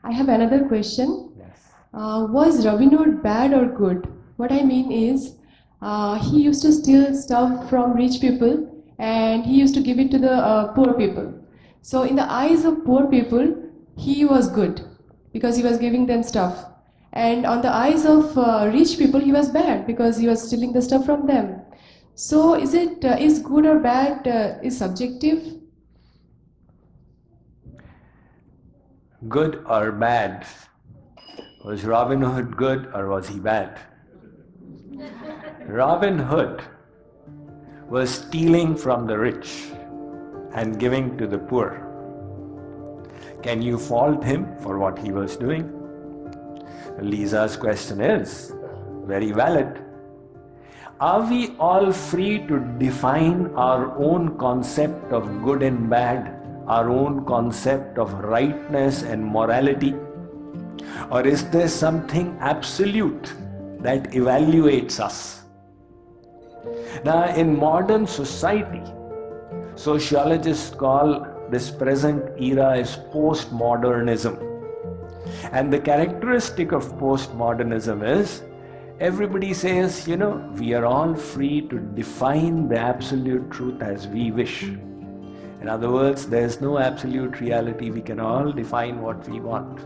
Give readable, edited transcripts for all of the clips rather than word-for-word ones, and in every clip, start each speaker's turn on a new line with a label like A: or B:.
A: I have another question.
B: Yes.
A: Was Robin Hood bad or good? What I mean is, he used to steal stuff from rich people and he used to give it to the poor people. So, in the eyes of poor people, he was good because he was giving them stuff. And on the eyes of rich people, he was bad because he was stealing the stuff from them. So, is good or bad is subjective?
B: Good or bad? Was Robin Hood good or was he bad? Robin Hood was stealing from the rich and giving to the poor. Can you fault him for what he was doing? Lisa's question is very valid. Are we all free to define our own concept of good and bad, our own concept of rightness and morality? Or is there something absolute that evaluates us? Now, in modern society, sociologists call this present era as postmodernism. And the characteristic of postmodernism is everybody says, we are all free to define the absolute truth as we wish. In other words, there's no absolute reality. We can all define what we want.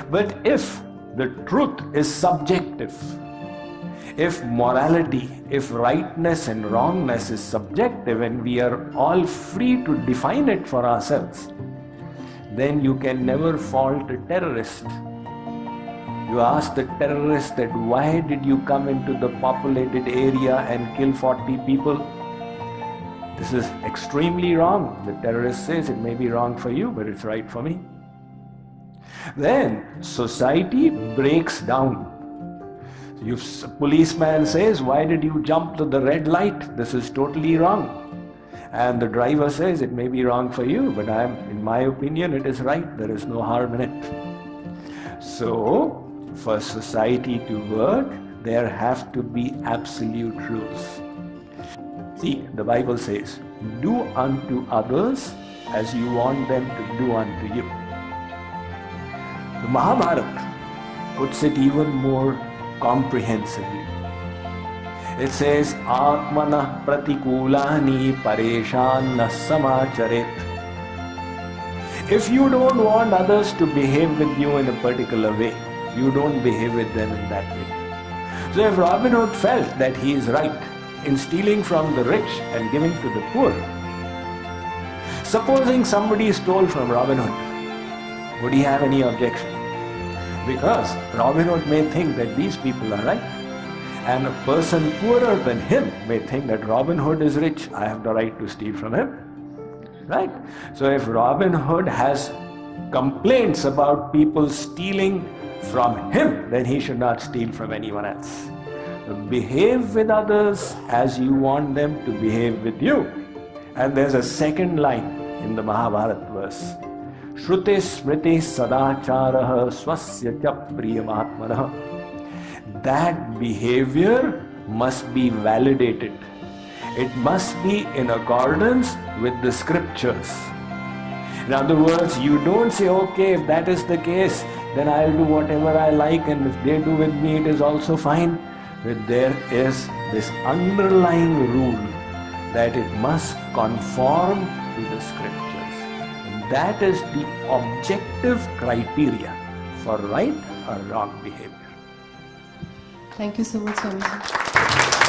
B: But if the truth is subjective, if morality, if rightness and wrongness is subjective and we are all free to define it for ourselves, then you can never fault a terrorist. You ask the terrorist that why did you come into the populated area and kill 40 people? This is extremely wrong. The terrorist says it may be wrong for you, but it's right for me. Then society breaks down. If a policeman says, why did you jump to the red light? This is totally wrong. And the driver says, it may be wrong for you, but in my opinion, it is right. There is no harm in it. So, for society to work, there have to be absolute rules. See, the Bible says, do unto others as you want them to do unto you. The Mahabharata puts it even more comprehensively. It says, Atmana pratikulani pareshanna samacharet. If you don't want others to behave with you in a particular way, you don't behave with them in that way. So if Robin Hood felt that he is right in stealing from the rich and giving to the poor, supposing somebody stole from Robin Hood, would he have any objection? Because Robin Hood may think that these people are right. And a person poorer than him may think that Robin Hood is rich, I have the right to steal from him. Right? So if Robin Hood has complaints about people stealing from him, then he should not steal from anyone else. So behave with others as you want them to behave with you. And there's a second line in the Mahabharata verse. Shrute smriti sadacharaha swasya cha priyamaatmanah. That behavior must be validated. It must be in accordance with the scriptures. In other words, you don't say, okay, if that is the case, then I'll do whatever I like, and if they do with me, it is also fine. But there is this underlying rule that it must conform to the scriptures. And that is the objective criteria for right or wrong behavior.
A: Thank you so much, Swamiji.